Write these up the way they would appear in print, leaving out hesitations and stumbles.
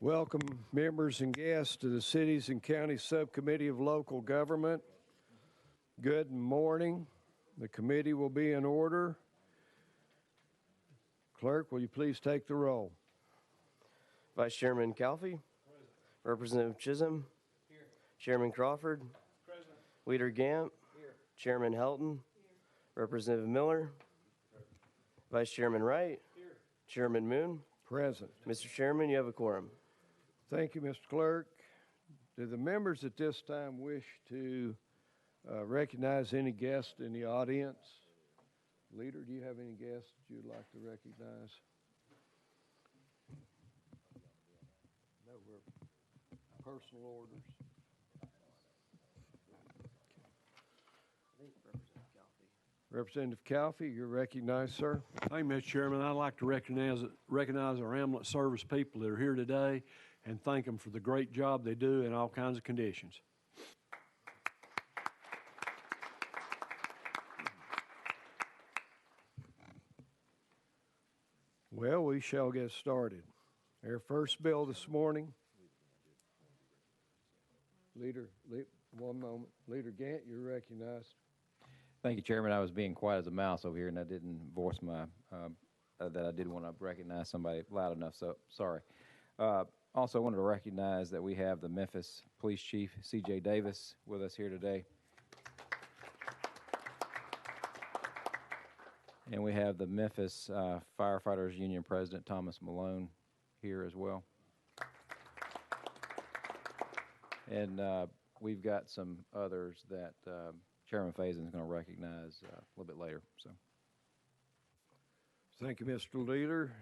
Welcome members and guests to the Cities and Counties Subcommittee of Local Government. Good morning. The committee will be in order. Clerk, will you please take the roll? Vice Chairman Calfee. Present. Representative Chisholm. Here. Chairman Crawford. Present. Leader Gant. Here. Chairman Helton. Here. Representative Miller. Present. Vice Chairman Wright. Here. Chairman Moon. Present. Mr. Chairman, you have a quorum. Thank you, Mr. Clerk. Do the members at this time wish to recognize any guests in the audience? Leader, do you have any guests that you'd like to recognize? No, we're personal orders. Representative Calfee, you're recognized, sir. Thank you, Mr. Chairman. I'd like to recognize our ambulance service people that are here today and thank them for the great job they do in all kinds of conditions. Well, we shall get started. Our first bill this morning. One moment. Leader Gant, you're recognized. Thank you, Chairman. I was being quiet as a mouse over here, and I didn't voice my that I did want to recognize somebody loud enough. So sorry. Also, wanted to recognize that we have the Memphis Police Chief C.J. Davis with us here today, and we have the Memphis Firefighters Union President Thomas Malone here as well. And we've got some others that Chairman Faison is going to recognize a little bit later. So, thank you, Mr. Leader.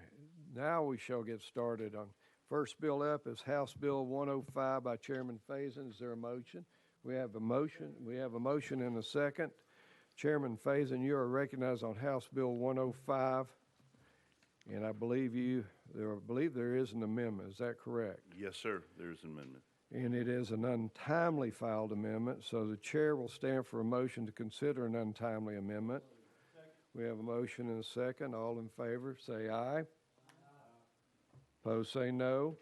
Now we shall get started. On first bill up is House Bill 105 by Chairman Faison. Is there a motion? We have a motion. We have a motion and a second. Chairman Faison, you are recognized on House Bill 105, and I believe there is an amendment. Is that correct? Yes, sir. There is an amendment. And it is an untimely filed amendment, so the chair will stand for a motion to consider an untimely amendment. We have a motion and a second. All in favor, say aye. Opposed, say no.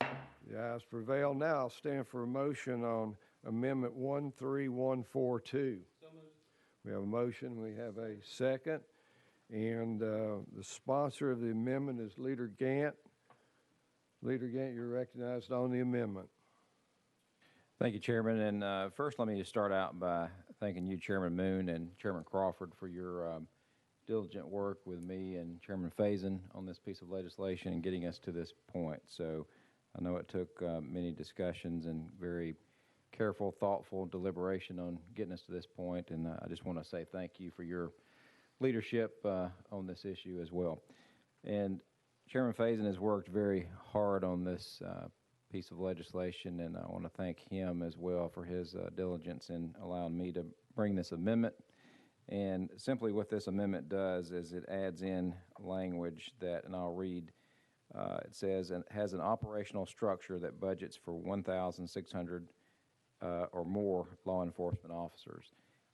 The ayes prevail. Now I'll stand for a motion on Amendment 13142. We have a motion. We have a second. And the sponsor of the amendment is Leader Gant. Leader Gant, you're recognized on the amendment. thank you, Chairman. And first, let me just start out by thanking you, Chairman Moon and Chairman Crawford, for your diligent work with me and Chairman Faison on this piece of legislation and getting us to this point. So I know it took many discussions and very careful, thoughtful deliberation on getting us to this point. And I just want to say thank you for your leadership on this issue as well. And Chairman Faison has worked very hard on this piece of legislation, and I want to thank him as well for his diligence in allowing me to bring this amendment. And simply what this amendment does is it adds in language that, and I'll read, it says, and has an operational structure that budgets for 1,600 or more law enforcement officers.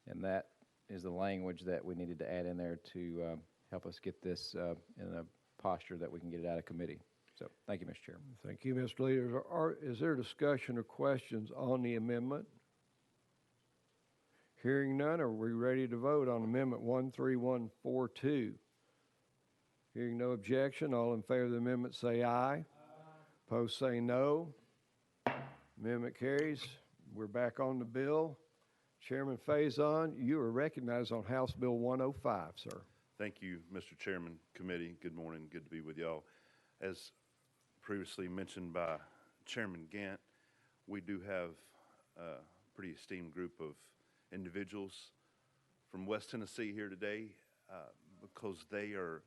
And that is the language that we needed to add in there to help us get this in a posture that we can get it out of committee. So thank you, Mr. Chairman. Thank you, Mr. Leader. Is there discussion or questions on the amendment? Hearing none, are we ready to vote on Amendment 13142? Hearing no objection, all in favor of the amendment say aye. Aye. Opposed say no. Amendment carries. We're back on the bill. Chairman Faison, you are recognized on House Bill 105, sir. Thank you, Mr. Chairman, committee. Good morning. Good to be with y'all. As previously mentioned by Chairman Gant, we do have a pretty esteemed group of individuals from West Tennessee here today because they are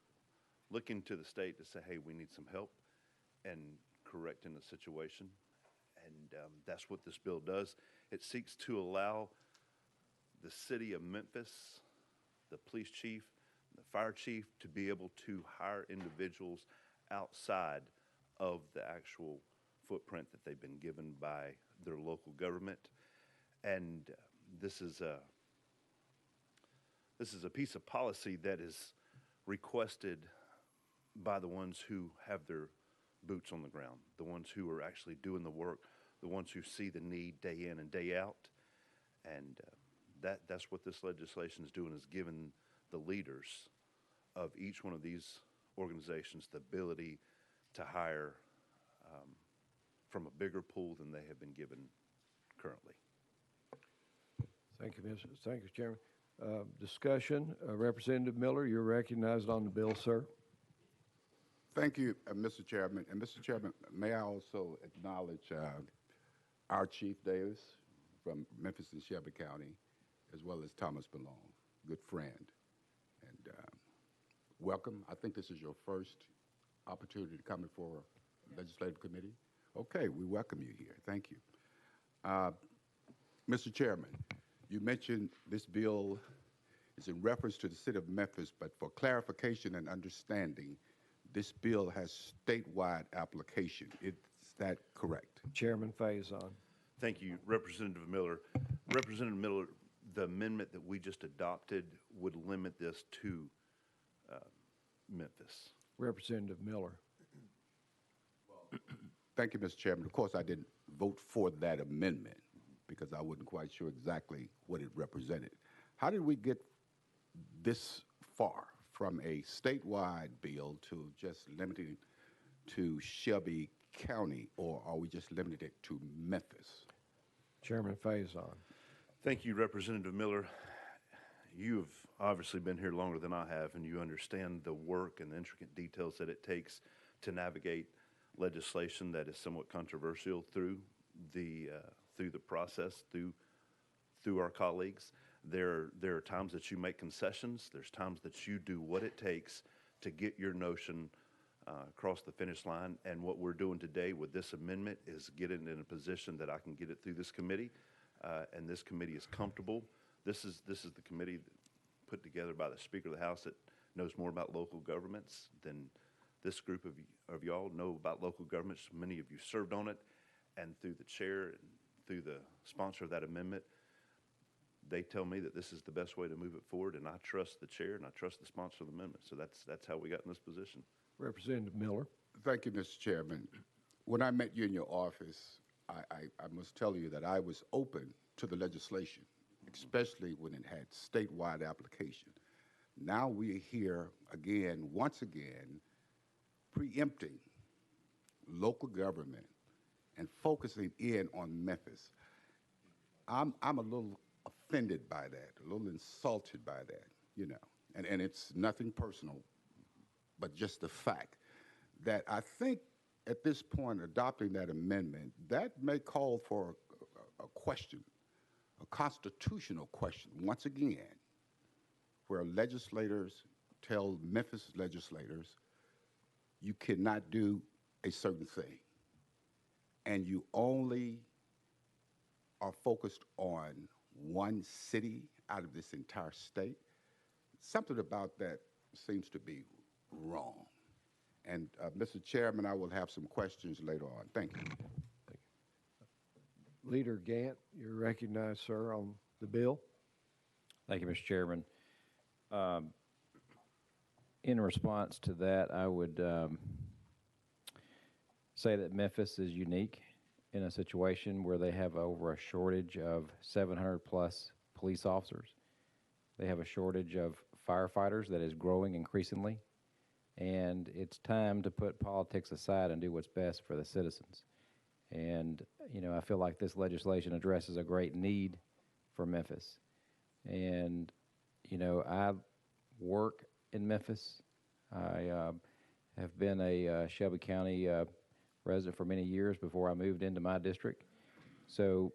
looking to the state to say, hey, we need some help and correcting the situation. And that's what this bill does. It seeks to allow the city of Memphis, the police chief, the fire chief to be able to hire individuals outside of the actual footprint that they've been given by their local government. And this is a piece of policy that is requested by the ones who have their boots on the ground, the ones who are actually doing the work, the ones who see the need day in and day out. And that's what this legislation is doing, is giving the leaders of each one of these organizations the ability to hire from a bigger pool than they have been given currently. Thank you, Chairman. Discussion, Representative Miller, you're recognized on the bill, sir. Thank you, Mr. Chairman. And Mr. Chairman, may I also acknowledge our Chief Davis from Memphis and Shelby County, as well as Thomas Malone, good friend. And welcome. I think this is your first opportunity to come before a legislative committee. Okay, we welcome you here. Thank you. Mr. Chairman, you mentioned this bill is in reference to the city of Memphis, but for clarification and understanding, this bill has statewide application. Is that correct? Chairman Faison. Thank you, Representative Miller. Representative Miller, the amendment that we just adopted would limit this to Memphis. Representative Miller. Thank you, Mr. Chairman. Of course, I didn't vote for that amendment because I wasn't quite sure exactly what it represented. How did we get this far from a statewide bill to just limiting to Shelby County, or are we just limited it to Memphis? Chairman Faison. Thank you, Representative Miller. You've obviously been here longer than I have, and you understand the work and the intricate details that it takes to navigate legislation that is somewhat controversial through the process, through our colleagues. There are times that you make concessions. There's times that you do what it takes to get your notion across the finish line. And what we're doing today with this amendment is get it in a position that I can get it through this committee, and this committee is comfortable. This is the committee put together by the Speaker of the House that knows more about local governments than this group of y'all know about local governments. Many of you served on it, and through the chair and through the sponsor of that amendment, they tell me that this is the best way to move it forward, and I trust the chair and I trust the sponsor of the amendment. So that's how we got in this position. Representative Miller. Thank you, Mr. Chairman. When I met you in your office, I must tell you that I was open to the legislation, especially when it had statewide application. Now we're here again, once again, preempting local government and focusing in on Memphis. I'm a little offended by that, a little insulted by that, you know, and it's nothing personal, but just the fact that I think at this point, adopting that amendment, that may call for a question, a constitutional question, once again, where legislators tell Memphis legislators, you cannot do a certain thing, and you only are focused on one city out of this entire state. Something about that seems to be wrong. And Mr. Chairman, I will have some questions later on. Thank you. Leader Gant, you're recognized, sir, on the bill. Thank you, Mr. Chairman. In response to that, I would say that Memphis is unique in a situation where they have over a shortage of 700 plus police officers. They have a shortage of firefighters that is growing increasingly. And it's time to put politics aside and do what's best for the citizens. And, you know, I feel like this legislation addresses a great need for Memphis. And, you know, I work in Memphis. I have been a Shelby County resident for many years before I moved into my district. So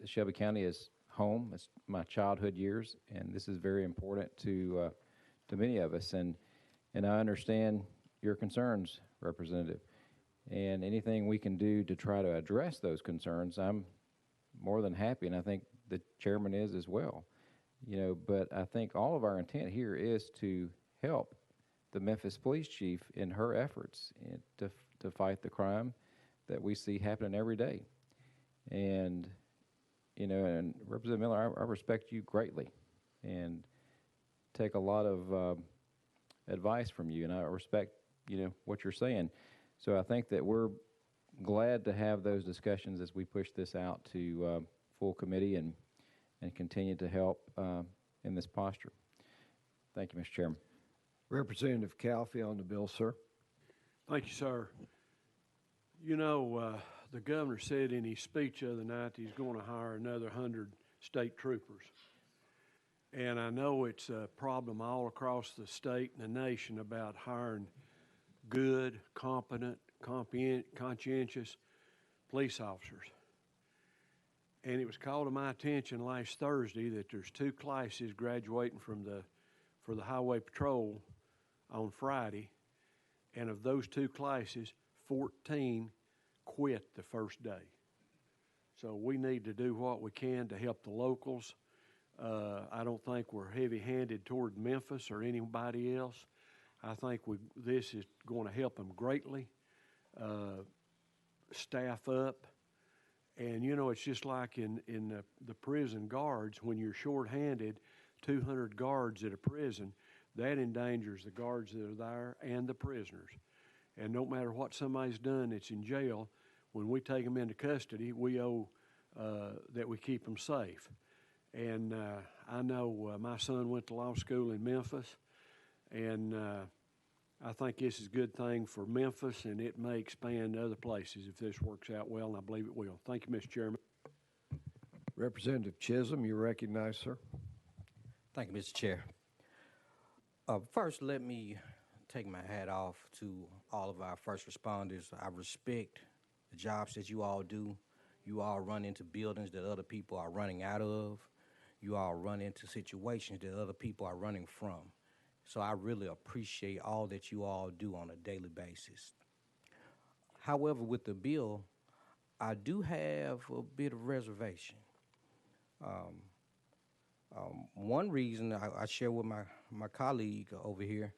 Shelby County is home. It's my childhood years, and this is very important to many of us. And I understand your concerns, Representative. And anything we can do to try to address those concerns, I'm more than happy, and I think the chairman is as well. You know, but I think all of our intent here is to help the Memphis police chief in her efforts to fight the crime that we see happening every day. And, you know, and Representative Miller, I respect you greatly and take a lot of advice from you, and I respect, you know, what you're saying. So I think that we're glad to have those discussions as we push this out to full committee and continue to help in this posture. Thank you, Mr. Chairman. Representative Calfee on the bill, sir. Thank you, sir. You know, the governor said in his speech the other night he's going to hire another 100 state troopers. And I know it's a problem all across the state and the nation about hiring good, competent, conscientious police officers. And it was called to my attention last Thursday that there's 2 classes graduating for the Highway Patrol on Friday. And of those 2 classes, 14 quit the first day. So we need to do what we can to help the locals. I don't think we're heavy-handed toward Memphis or anybody else. I think this is going to help them greatly. Staff up. And, you know, it's just like in the prison guards, when you're short-handed, 200 guards at a prison, that endangers the guards that are there and the prisoners. And no matter what somebody's done that's in jail, when we take them into custody, we owe that we keep them safe. And I know my son went to law school in Memphis, and I think this is a good thing for Memphis, and it may expand to other places if this works out well, and I believe it will. Thank you, Mr. Chairman. Representative Chisholm, you recognize, sir. Thank you, Mr. Chair. First, let me take my hat off to all of our first responders. I respect the jobs that you all do. You all run into buildings that other people are running out of. You all run into situations that other people are running from. So I really appreciate all that you all do on a daily basis. However, with the bill, I do have a bit of reservation. One reason I share with my colleague over here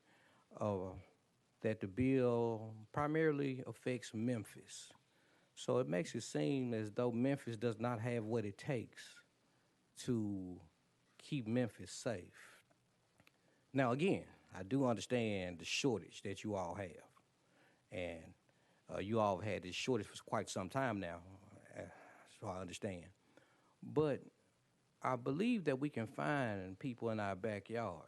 that the bill primarily affects Memphis. So it makes it seem as though Memphis does not have what it takes to keep Memphis safe. Now, again, I do understand the shortage that you all have. And you all have had this shortage for quite some time now, so I understand. But I believe that we can find people in our backyard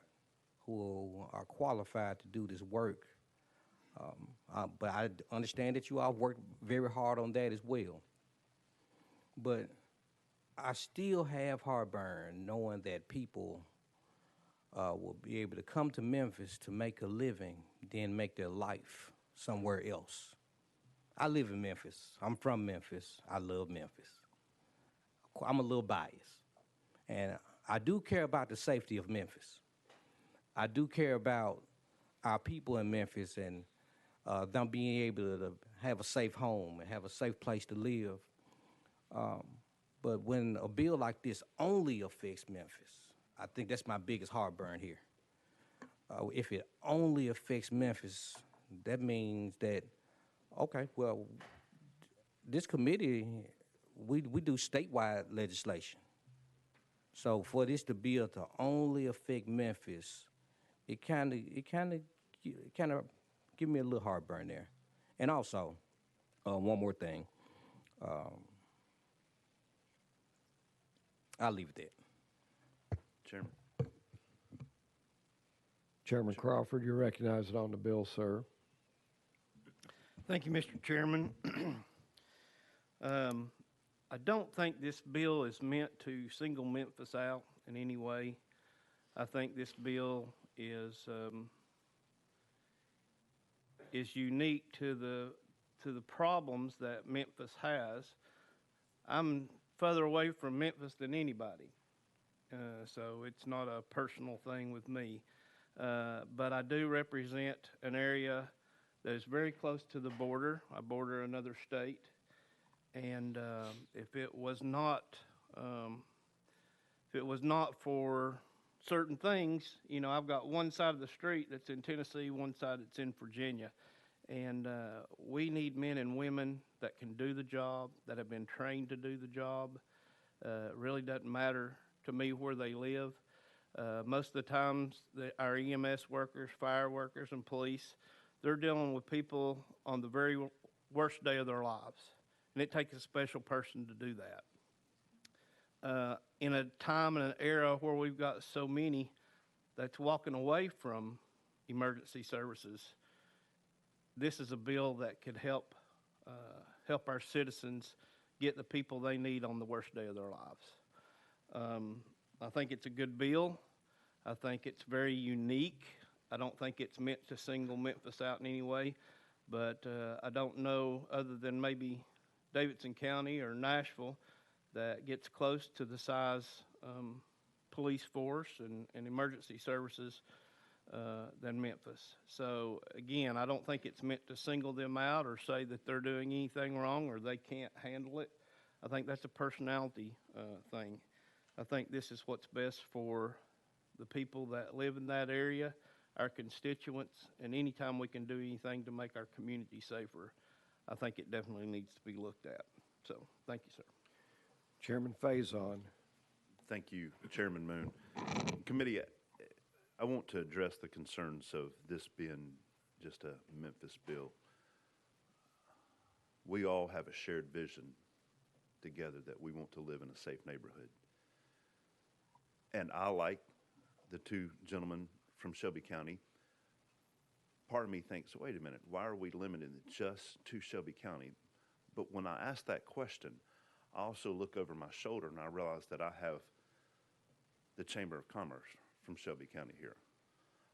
who are qualified to do this work. But I understand that you all worked very hard on that as well. But I still have heartburn knowing that people will be able to come to Memphis to make a living, then make their life somewhere else. I live in Memphis. I'm from Memphis. I love Memphis. I'm a little biased. And I do care about the safety of Memphis. I do care about our people in Memphis and them being able to have a safe home and have a safe place to live. But when a bill like this only affects Memphis, I think that's my biggest heartburn here. If it only affects Memphis, that means that, okay, well, this committee, we do statewide legislation. So for this to bill to only affect Memphis, it kind of give me a little heartburn there. And also, one more thing. I'll leave it there. Chairman. Chairman Crawford, you're recognized on the bill, sir. Thank you, Mr. Chairman. I don't think this bill is meant to single Memphis out in any way. I think this bill is unique to the problems that Memphis has. I'm further away from Memphis than anybody, so it's not a personal thing with me. But I do represent an area that is very close to the border. I border another state. And if it was not for certain things, you know, I've got one side of the street that's in Tennessee, one side that's in Virginia, and we need men and women that can do the job, that have been trained to do the job. It really doesn't matter to me where they live. Most of the times, our EMS workers, fire workers, and police, they're dealing with people on the very worst day of their lives. And it takes a special person to do that. In a time and an era where we've got so many that's walking away from emergency services, this is a bill that could help our citizens get the people they need on the worst day of their lives. I think it's a good bill. I think it's very unique. I don't think it's meant to single Memphis out in any way, but I don't know, other than maybe Davidson County or Nashville, that gets close to the size police force and emergency services than Memphis. So again, I don't think it's meant to single them out or say that they're doing anything wrong or they can't handle it. I think that's a personality thing. I think this is what's best for the people that live in that area, our constituents, and anytime we can do anything to make our community safer, I think it definitely needs to be looked at. So, thank you, sir. Chairman Faison. Thank you, Chairman Moon. Committee, I want to address the concerns of this being just a Memphis bill. We all have a shared vision together that we want to live in a safe neighborhood. And I, like the two gentlemen from Shelby County, part of me thinks, wait a minute, why are we limited just to Shelby County? But when I ask that question, I also look over my shoulder and I realize that I have the Chamber of Commerce from Shelby County here.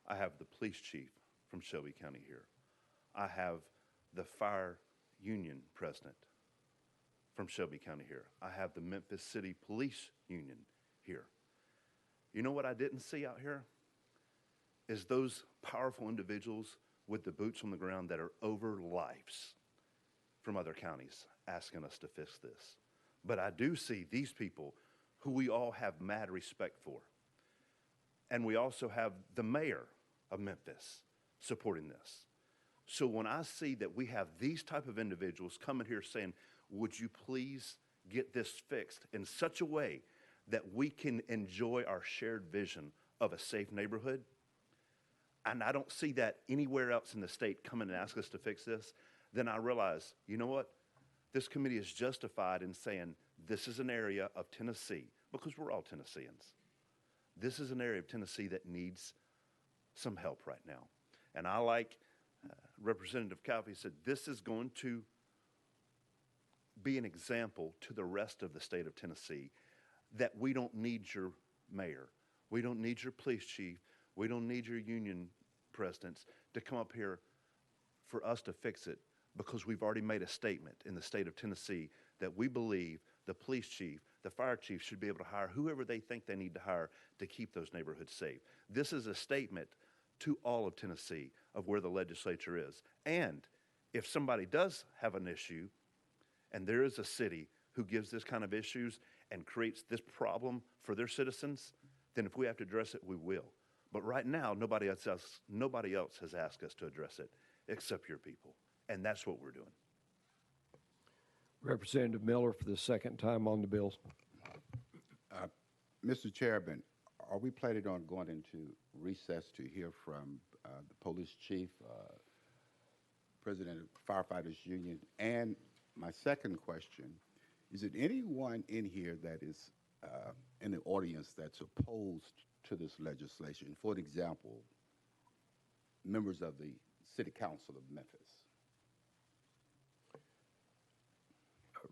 I have the police chief from Shelby County here. I have the fire union president from Shelby County here. I have the Memphis City Police Union here. You know what I didn't see out here? Is those powerful individuals with the boots on the ground that are over lives from other counties asking us to fix this. But I do see these people who we all have mad respect for. And we also have the mayor of Memphis supporting this. So when I see that we have these type of individuals coming here saying, would you please get this fixed in such a way that we can enjoy our shared vision of a safe neighborhood? And I don't see that anywhere else in the state coming and ask us to fix this. Then I realize, you know what? This committee is justified in saying this is an area of Tennessee, because we're all Tennesseans. This is an area of Tennessee that needs some help right now. And I like Representative Calvi said, this is going to be an example to the rest of the state of Tennessee that we don't need your mayor. We don't need your police chief. We don't need your union presidents to come up here for us to fix it, because we've already made a statement in the state of Tennessee that we believe the police chief, the fire chief should be able to hire whoever they think they need to hire to keep those neighborhoods safe. This is a statement to all of Tennessee of where the legislature is. And if somebody does have an issue and there is a city who gives this kind of issues and creates this problem for their citizens, then if we have to address it, we will. But right now, nobody else has asked us to address it except your people. And that's what we're doing. Representative Miller for the second time on the bill. Mr. Chairman, are we planning on going into recess to hear from the police chief, president of Firefighters Union? And my second question, is it anyone in here that is in the audience that's opposed to this legislation? For example, members of the City Council of Memphis.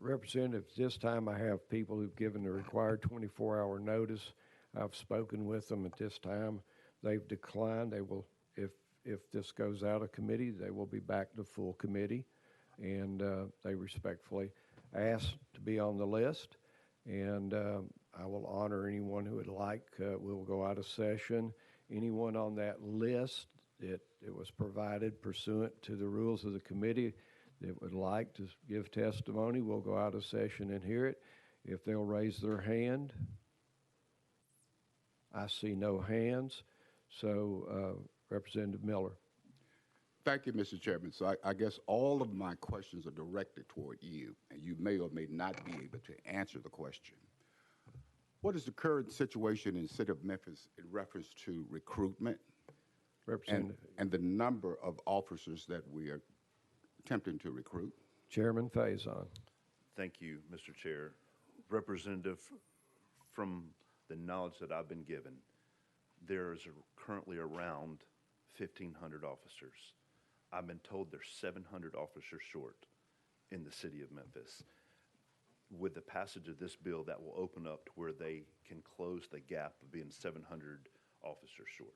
Representative, this time I have people who've given the required 24-hour notice. I've spoken with them at this time. They've declined. They will, if this goes out of committee, they will be back to full committee, and they respectfully asked to be on the list, and I will honor anyone who would like. We'll go out of session. Anyone on that list that it was provided pursuant to the rules of the committee that would like to give testimony, we'll go out of session and hear it. If they'll raise their hand. I see no hands. So, Representative Miller. Thank you, Mr. Chairman. So I guess all of my questions are directed toward you, and you may or may not be able to answer the question. What is the current situation in the city of Memphis in reference to recruitment, Representative and the number of officers that we are attempting to recruit? Chairman Faison. Thank you, Mr. Chair. Representative, from the knowledge that I've been given, there is currently around 1,500 officers. I've been told there's 700 officers short in the city of Memphis. With the passage of this bill, that will open up to where they can close the gap of being 700 officers short.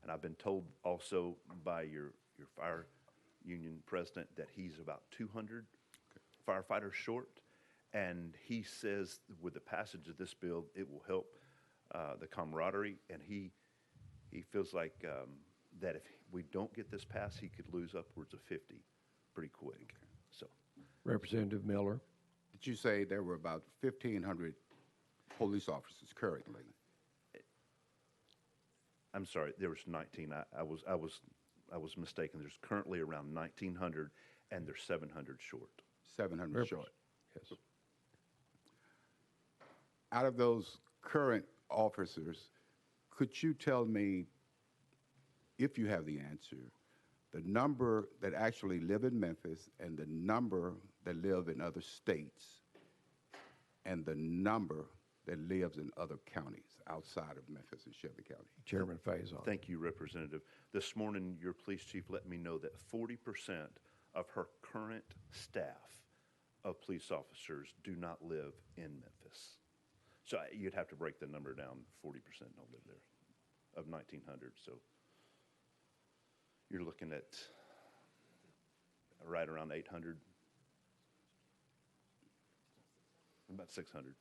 And I've been told also by your fire union president that he's about 200 firefighters short. And he says with the passage of this bill, it will help the camaraderie. And he feels like that if we don't get this passed, he could lose upwards of 50 pretty quick. So, Representative Miller. Did you say there were about 1,500 police officers currently? I'm sorry, there was 19. I was mistaken. There's currently around 1,900, and there's 700 short. 700 short. Yes. Out of those current officers, could you tell me, if you have the answer, the number that actually live in Memphis and the number that live in other states and the number that lives in other counties outside of Memphis and Shelby County? Chairman Faison. Thank you, Representative. This morning, your police chief let me know that 40% of her current staff of police officers do not live in Memphis. So you'd have to break the number down. 40% don't live there of 1,900. So you're looking at right around 800, about 600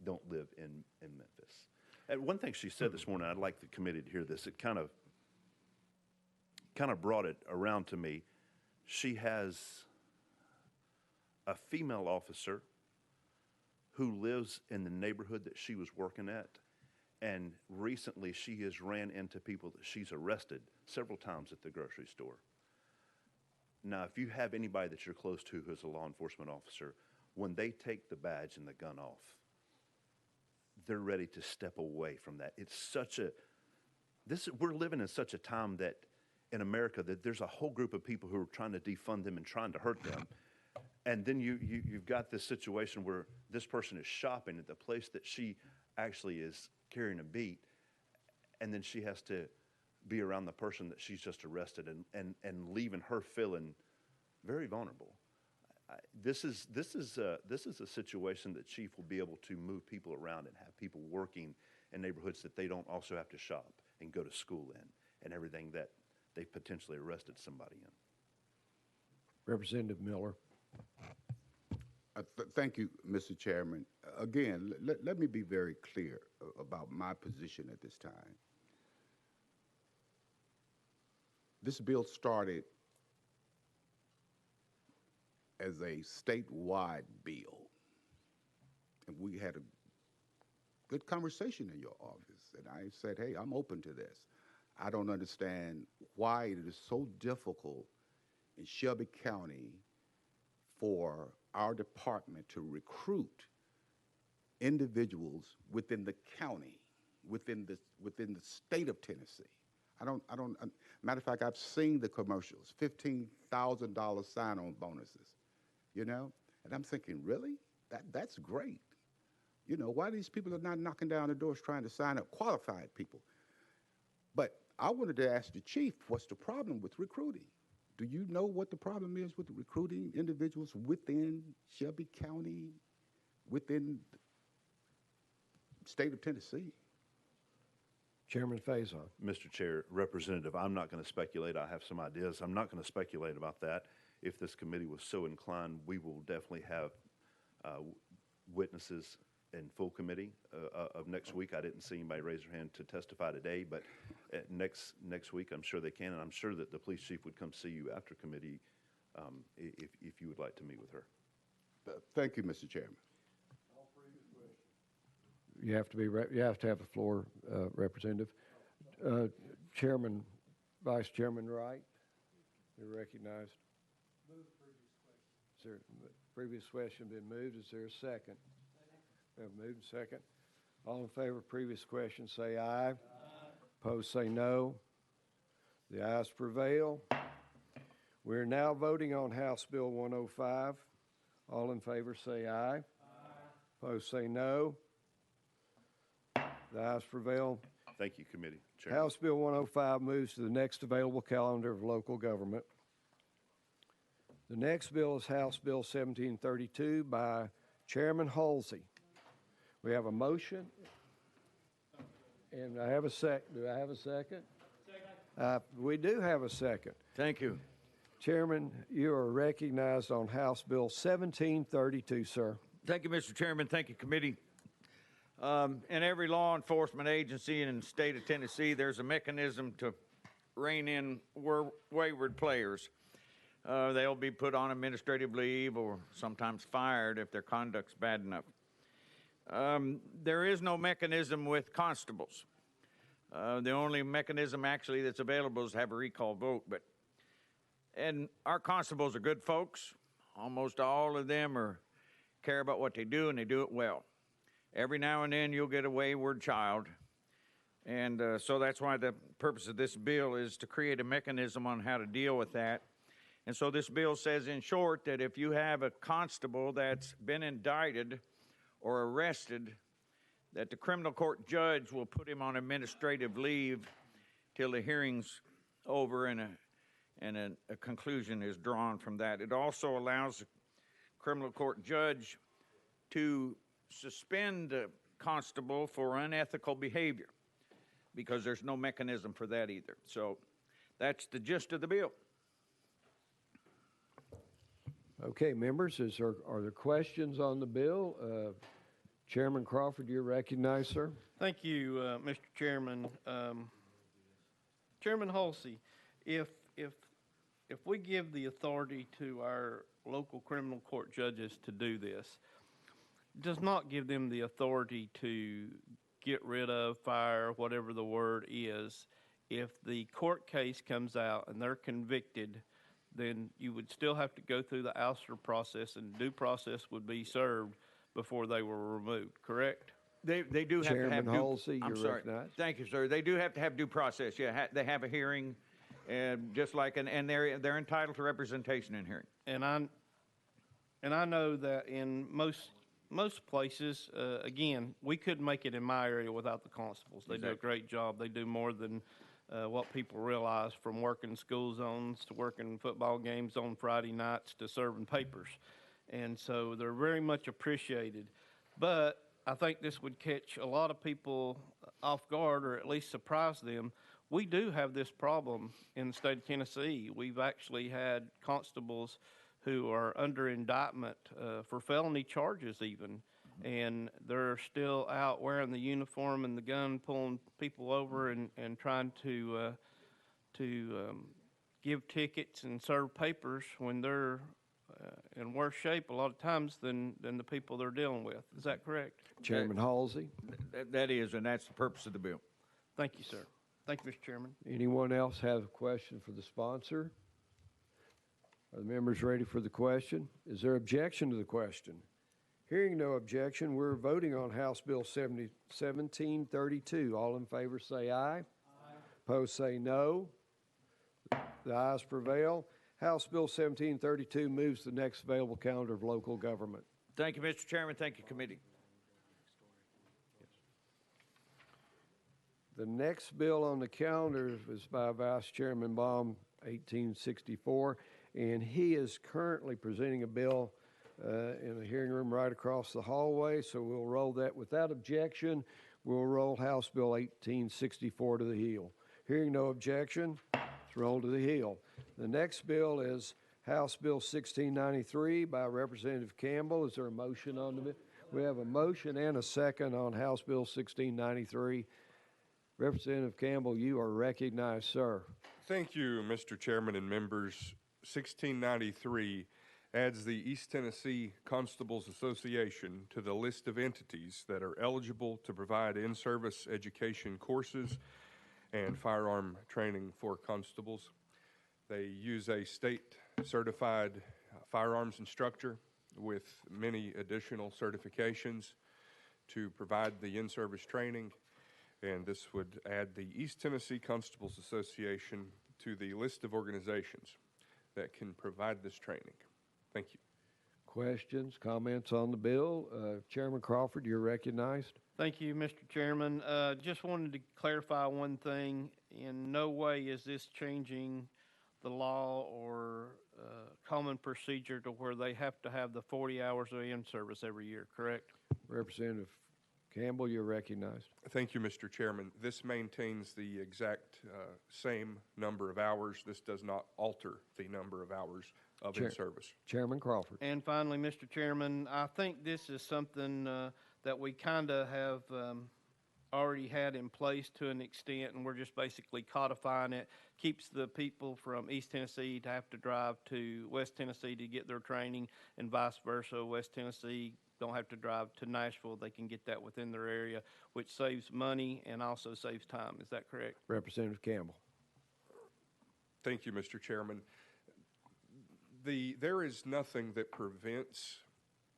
don't live in Memphis. And one thing she said this morning, I'd like the committee to hear this. It kind of brought it around to me. She has a female officer who lives in the neighborhood that she was working at, and recently she has ran into people that she's arrested several times at the grocery store. Now, if you have anybody that you're close to who's a law enforcement officer, when they take the badge and the gun off, they're ready to step away from that. It's such a, we're living in such a time that in America that there's a whole group of people who are trying to defund them and trying to hurt them. And then you've got this situation where this person is shopping at the place that she actually is carrying a beat, and then she has to be around the person that she's just arrested and leaving her feeling very vulnerable. This is a situation that Chief will be able to move people around and have people working in neighborhoods that they don't also have to shop and go to school in and everything that they potentially arrested somebody in. Representative Miller. Thank you, Mr. Chairman. Again, let me be very clear about my position at this time. This bill started as a statewide bill, and we had a good conversation in your office, and I said, hey, I'm open to this. I don't understand why it is so difficult in Shelby County for our department to recruit individuals within the county, within the state of Tennessee. Matter of fact, I've seen the commercials, $15,000 sign-on bonuses, you know? And I'm thinking, really? That's great. You know, why these people are not knocking down the doors trying to sign up qualified people? But I wanted to ask the chief, what's the problem with recruiting? Do you know what the problem is with recruiting individuals within Shelby County, within the state of Tennessee? Chairman Faison. Mr. Chair, Representative, I'm not going to speculate. I have some ideas. I'm not going to speculate about that. If this committee was so inclined, we will definitely have witnesses in full committee of next week. I didn't see anybody raise their hand to testify today, but next week I'm sure they can, and I'm sure that the police chief would come see you after committee if you would like to meet with her. Thank you, Mr. Chairman. You have to have the floor, Representative. Chairman, Vice Chairman Wright, you're recognized. Move the previous question. Previous question been moved. Is there a second? We have moved second. All in favor of previous question, say aye. Aye. Opposed, say no. The ayes prevail. We're now voting on House Bill 105. All in favor say aye. Aye. Opposed say no. The ayes prevail. Thank you, Committee Chairman. House Bill 105 moves to the next available calendar of local government. The next bill is House Bill 1732 by Chairman Halsey. We have a motion. And I have a do I have a second? We do have a second. Thank you. Chairman, you are recognized on House Bill 1732, sir. Thank you, Mr. Chairman. Thank you, committee. In every law enforcement agency in the state of Tennessee, there's a mechanism to rein in wayward players. They'll be put on administrative leave or sometimes fired if their conduct's bad enough. There is no mechanism with constables. The only mechanism actually that's available is to have a recall vote. And our constables are good folks. Almost all of them care about what they do, and they do it well. Every now and then you'll get a wayward child. And so that's why the purpose of this bill is to create a mechanism on how to deal with that. And so this bill says, in short, that if you have a constable that's been indicted or arrested, that the criminal court judge will put him on administrative leave till the hearing's over and a conclusion is drawn from that. It also allows the criminal court judge to suspend the constable for unethical behavior because there's no mechanism for that either. So that's the gist of the bill. Okay, members, are there questions on the bill? Chairman Crawford, you're recognized, sir. Thank you, Mr. Chairman. Chairman Halsey, if we give the authority to our local criminal court judges to do this, does not give them the authority to get rid of, fire, whatever the word is. If the court case comes out and they're convicted, then you would still have to go through the ouster process, and due process would be served before they were removed, correct? They do have Chairman to have Halsey, I'm you're sorry. recognized. Thank you, sir. They do have to have due process. Yeah, they have a hearing, and just like and they're entitled to representation in hearing. And I know that in most places, again, we couldn't make it in my area without the constables. They do a great job. They do more than what people realize, from working school zones to working football games on Friday nights to serving papers. And so they're very much appreciated. But I think this would catch a lot of people off guard, or at least surprise them. We do have this problem in the state of Tennessee. We've actually had constables who are under indictment for felony charges even, and they're still out wearing the uniform and the gun, pulling people over and trying to give tickets and serve papers when they're in worse shape a lot of times than the people they're dealing with. Is that correct? Chairman Halsey. That is, and that's the purpose of the bill. Thank you, sir. Thank you, Mr. Chairman. Anyone else have a question for the sponsor? Are the members ready for the question? Is there objection to the question? Hearing no objection, we're voting on House Bill 1732. All in favor say aye. Aye. Opposed say no. The ayes prevail. House Bill 1732 moves to the next available calendar of local government. Thank you, Mr. Chairman. Thank you, committee. The next bill on the calendar is by Vice Chairman Baum, 1864, and he is currently presenting a bill in a hearing room right across the hallway, so we'll roll that. Without objection, we'll roll House Bill 1864 to the heel. Hearing no objection, it's rolled to the heel. The next bill is House Bill 1693 by Representative Campbell. Is there a motion on the bill? We have a motion and a second on House Bill 1693. Representative Campbell, you are recognized, sir. Thank you, Mr. Chairman and members. 1693 adds the East Tennessee Constables Association to the list of entities that are eligible to provide in-service education courses and firearm training for constables. They use a state-certified firearms instructor with many additional certifications to provide the in-service training, and this would add the East Tennessee Constables Association to the list of organizations that can provide this training. Thank you. Questions, comments on the bill? Chairman Crawford, you're recognized. Thank you, Mr. Chairman. Just wanted to clarify one thing. In no way is this changing the law or common procedure to where they have to have the 40 hours of in-service every year, correct? Representative Campbell, you're recognized. Thank you, Mr. Chairman. This maintains the exact same number of hours. This does not alter the number of hours of in-service. Chairman Crawford. And finally, Mr. Chairman, I think this is something that we kind of have already had in place to an extent, and we're just basically codifying it. Keeps the people from East Tennessee to have to drive to West Tennessee to get their training, and vice versa. West Tennessee don't have to drive to Nashville. They can get that within their area, which saves money and also saves time. Is that correct? Representative Campbell. Thank you, Mr. Chairman. There is nothing that prevents,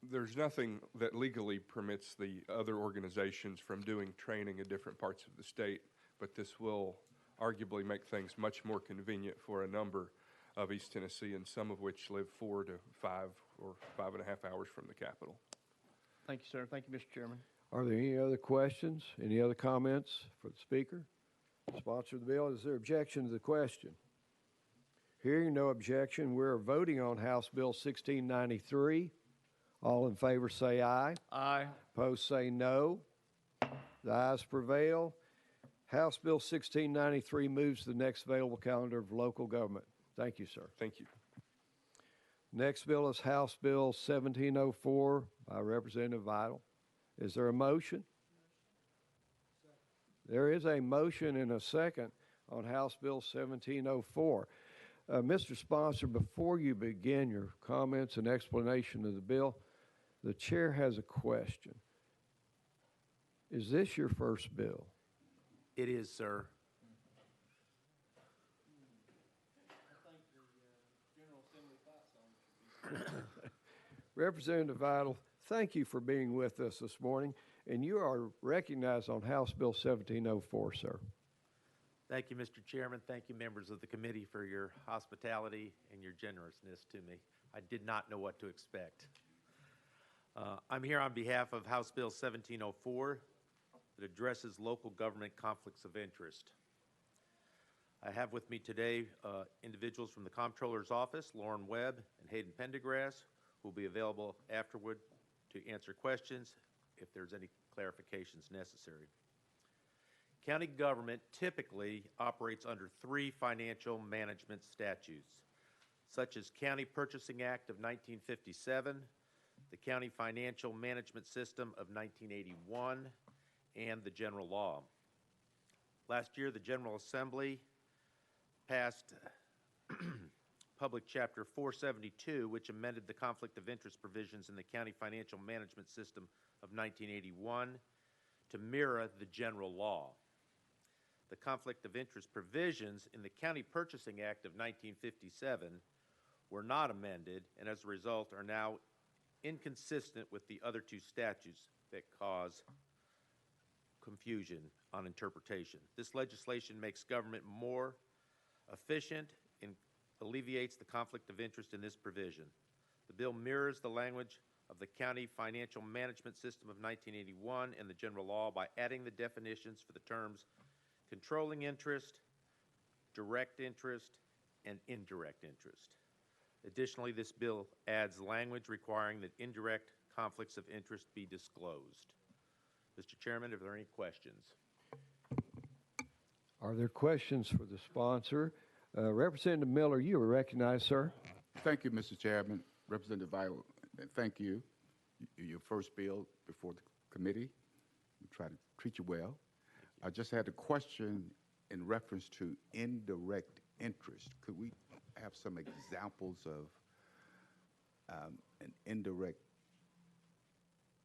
there's nothing that legally permits the other organizations from doing training in different parts of the state, but this will arguably make things much more convenient for a number of East Tennesseans, some of which live 4 to 5 or 5.5 hours from the capital. Thank you, sir. Thank you, Mr. Chairman. Are there any other questions? Any other comments for the speaker? Sponsor of the bill, is there objection to the question? Hearing no objection, we're voting on House Bill 1693. All in favor say aye. Aye. Opposed say no. The ayes prevail. House Bill 1693 moves to the next available calendar of local government. Thank you, sir. Thank you. Next bill is House Bill 1704 by Representative Vital. Is there a motion? There is a motion and a second on House Bill 1704. Mr. Sponsor, before you begin your comments and explanation of the bill, the chair has a question. Is this your first bill? It is, sir. Representative Vital, thank you for being with us this morning, and you are recognized on House Bill 1704, sir. Thank you, Mr. Chairman. Thank you, members of the committee, for your hospitality and your generousness to me. I did not know what to expect. I'm here on behalf of House Bill 1704 that addresses local government conflicts of interest. I have with me today individuals from the Comptroller's Office, Lauren Webb and Hayden Pendergrass, who will be available afterward to answer questions if there's any clarifications necessary. County government typically operates under 3 financial management statutes, such as County Purchasing Act of 1957, the County Financial Management System of 1981, and the General Law. Last year, the General Assembly passed Public Chapter 472, which amended the conflict of interest provisions in the County Financial Management System of 1981 to mirror the General Law. The conflict of interest provisions in the County Purchasing Act of 1957 were not amended, and as a result are now inconsistent with the other 2 statutes that cause confusion on interpretation. This legislation makes government more efficient and alleviates the conflict of interest in this provision. The bill mirrors the language of the County Financial Management System of 1981 and the General Law by adding the definitions for the terms controlling interest, direct interest, and indirect interest. Additionally, this bill adds language requiring that indirect conflicts of interest be disclosed. Mr. Chairman, are there any questions? Are there questions for the sponsor? Representative Miller, you are recognized, sir. Thank you, Mr. Chairman. Representative Vital, thank you. Your first bill before the committee. We try to treat you well. I just had a question in reference to indirect interest. Could we have some examples of an indirect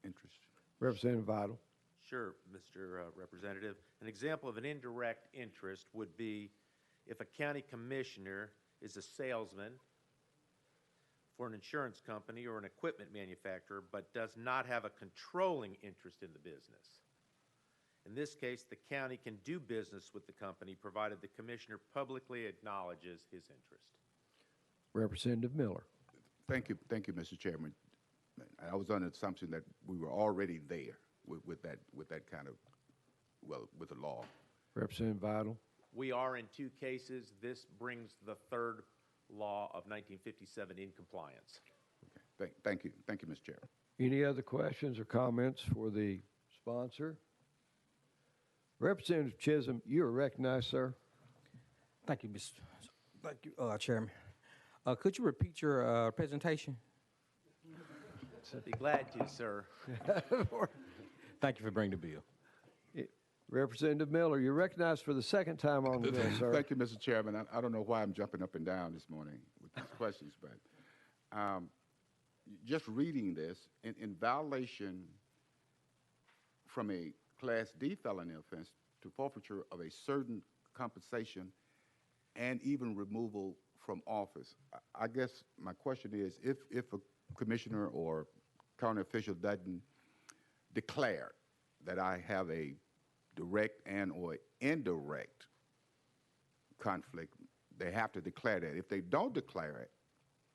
interest? Representative Vital. Sure, Mr. Representative. An example of an indirect interest would be if a county commissioner is a salesman for an insurance company or an equipment manufacturer but does not have a controlling interest in the business. In this case, the county can do business with the company provided the commissioner publicly acknowledges his interest. Representative Miller. Thank you, Mr. Chairman. I was under the assumption that we were already there with that kind of, well, with the law. Representative Vital. We are in two cases. This brings the third law of 1957 in compliance. Okay. Thank you, Mr. Chairman. Any other questions or comments for the sponsor? Representative Chisholm, you are recognized, sir. Thank you, Chairman. Could you repeat your presentation? Be glad to, sir. Thank you for bringing the bill. Representative Miller, you're recognized for the second time on the bill, sir. Thank you, Mr. Chairman. I don't know why I'm jumping up and down this morning with these questions, but just reading this, in violation from a Class D felony offense to forfeiture of a certain compensation and even removal from office. I guess my question is, if a commissioner or county official doesn't declare that I have a direct and or indirect conflict, they have to declare that. If they don't declare it,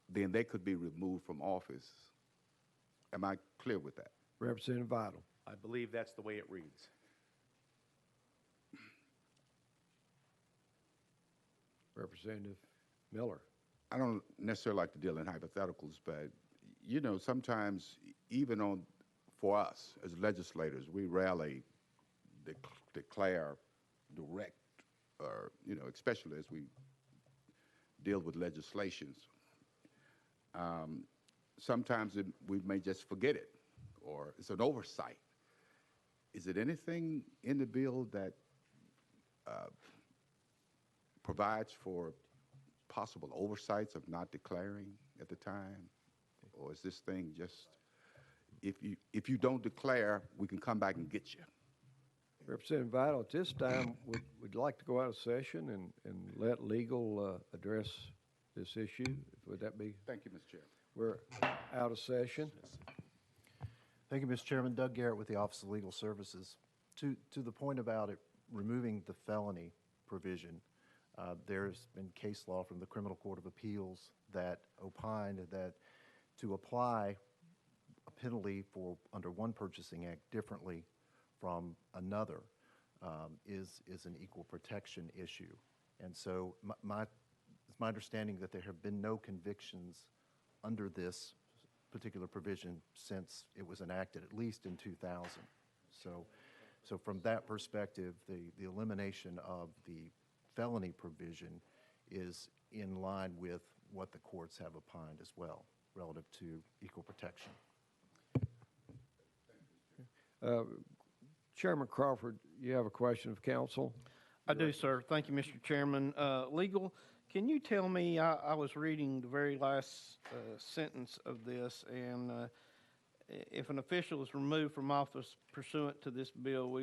then they could be removed from office. Am I clear with that? Representative Vital. I believe that's the way it reads. Representative Miller. I don't necessarily like to deal in hypotheticals, but you know, sometimes even for us as legislators, we rarely declare direct, or especially as we deal with legislations. Sometimes we may just forget it, or it's an oversight. Is it anything in the bill that provides for possible oversights of not declaring at the time? Or is this thing just, if you don't declare, we can come back and get you? Representative Vital, at this time, we'd like to go out of session and let legal address this issue. Would that be? Thank you, Mr. Chairman. We're out of session. Thank you, Mr. Chairman. Doug Garrett with the Office of Legal Services. To the point about it, removing the felony provision, there's been case law from the Criminal Court of Appeals that opined that to apply a penalty for under one purchasing act differently from another is an equal protection issue. And so it's my understanding that there have been no convictions under this particular provision since it was enacted, at least in 2000. So from that perspective, the elimination of the felony provision is in line with what the courts have opined as well, relative to equal protection. Chairman Crawford, you have a question of counsel? I do, sir. Thank you, Mr. Chairman. Legal, can you tell me, I was reading the very last sentence of this, and if an official is removed from office pursuant to this bill,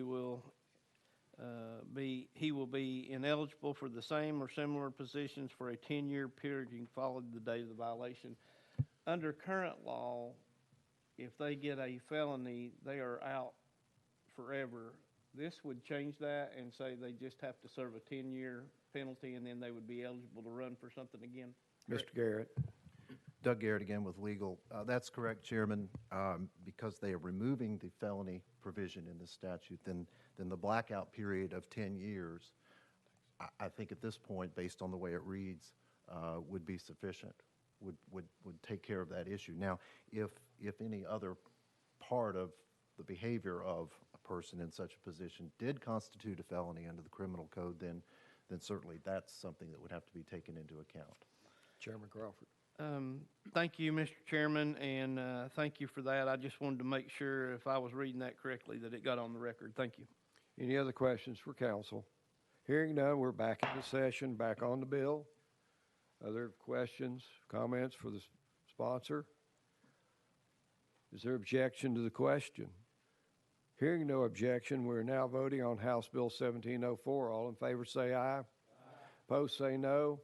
he will be ineligible for the same or similar positions for a 10-year period following the date of the violation. Under current law, if they get a felony, they are out forever. This would change that and say they just have to serve a 10-year penalty, and then they would be eligible to run for something again. Mr. Garrett. Doug Garrett again with legal. That's correct, Chairman. Because they are removing the felony provision in the statute, then the blackout period of 10 years, I think at this point, based on the way it reads, would be sufficient, would take care of that issue. Now, if any other part of the behavior of a person in such a position did constitute a felony under the criminal code, then certainly that's something that would have to be taken into account. Chairman Crawford. Thank you, Mr. Chairman, and thank you for that. I just wanted to make sure if I was reading that correctly that it got on the record. Thank you. Any other questions for counsel? Hearing none, we're back in the session, back on the bill. Other questions, comments for the sponsor? Is there objection to the question? Hearing no objection, we're now voting on House Bill 1704. All in favor say aye. Aye. Opposed say no.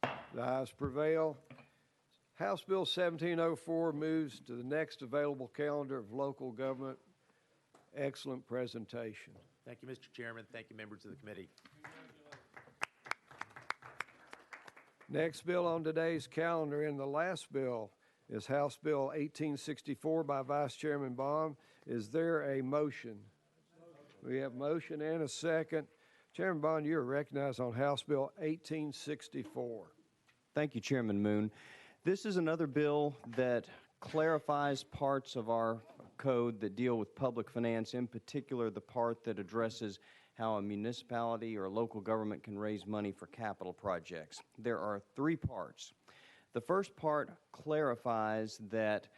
The ayes prevail. House Bill 1704 moves to the next available calendar of local government. Excellent presentation. Thank you, Mr. Chairman. Thank you, members of the committee. Next bill on today's calendar and the last bill is House Bill 1864 by Vice Chairman Baum. Is there a motion? We have motion and a second. Chairman Bond, you are recognized on House Bill 1864. Thank you, Chairman Moon. This is another bill that clarifies parts of our code that deal with public finance, in particular the part that addresses how a municipality or a local government can raise money for capital projects. There are three parts. The first part clarifies that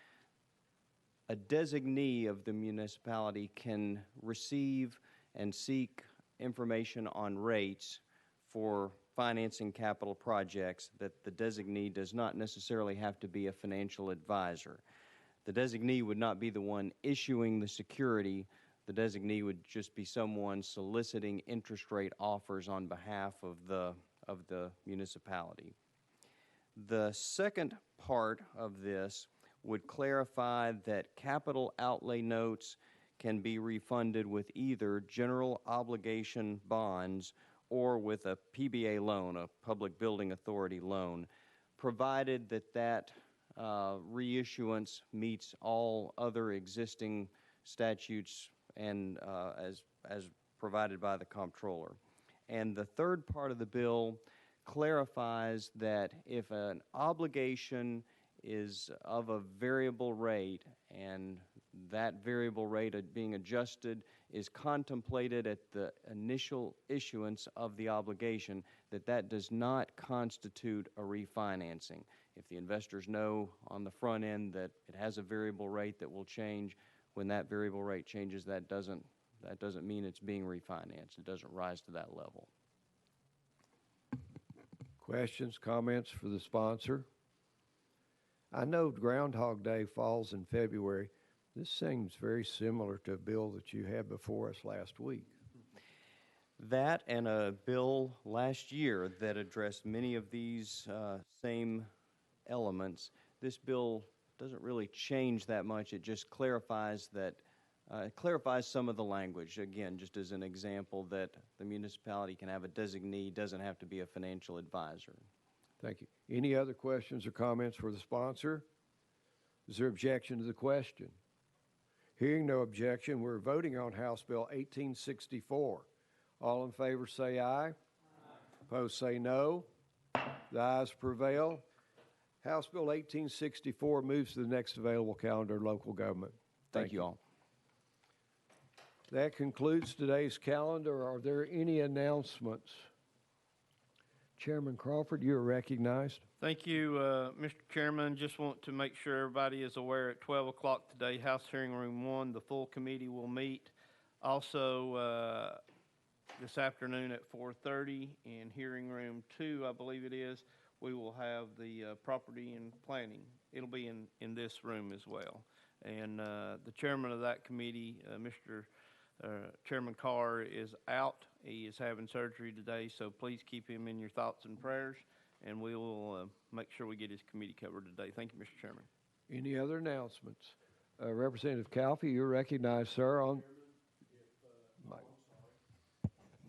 a designee of the municipality can receive and seek information on rates for financing capital projects, that the designee does not necessarily have to be a financial advisor. The designee would not be the one issuing the security. The designee would just be someone soliciting interest rate offers on behalf of the municipality. The second part of this would clarify that capital outlay notes can be refunded with either general obligation bonds or with a PBA loan, a Public Building Authority loan, provided that reissuance meets all other existing statutes and as provided by the comptroller. And the third part of the bill clarifies that if an obligation is of a variable rate and that variable rate being adjusted is contemplated at the initial issuance of the obligation, that does not constitute a refinancing. If the investors know on the front end that it has a variable rate that will change, when that variable rate changes, that doesn't mean it's being refinanced. It doesn't rise to that level. Questions, comments for the sponsor? I know Groundhog Day falls in February. This seems very similar to a bill that you had before us last week. That and a bill last year that addressed many of these same elements. This bill doesn't really change that much. It just clarifies clarifies some of the language. Again, just as an example, that the municipality can have a designee, doesn't have to be a financial advisor. Thank you. Any other questions or comments for the sponsor? Is there objection to the question? Hearing no objection, we're voting on House Bill 1864. All in favor say aye. Aye. Opposed say no. The ayes prevail. House Bill 1864 moves to the next available calendar, local government. Thank you all. That concludes today's calendar. Are there any announcements? Chairman Crawford, you are recognized. Thank you, Mr. Chairman. Just want to make sure everybody is aware at 12 o'clock today, House Hearing Room 1, the full committee will meet. Also, this afternoon at 4:30 in Hearing Room 2, I believe it is, we will have the property and planning. It'll be in this room as well. And the chairman of that committee, Mr. Chairman Carr, is out. He is having surgery today, so please keep him in your thoughts and prayers, and we will make sure we get his committee covered today. Thank you, Mr. Chairman. Any other announcements? Representative Calfee, you're recognized, sir. On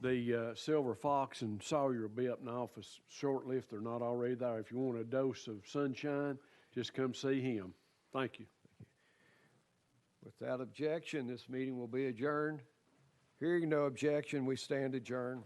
The Silver Fox and Sawyer will be up in office shortly if they're not already there. If you want a dose of sunshine, just come see him. Thank you. Without objection, this meeting will be adjourned. Hearing no objection, we stand adjourned.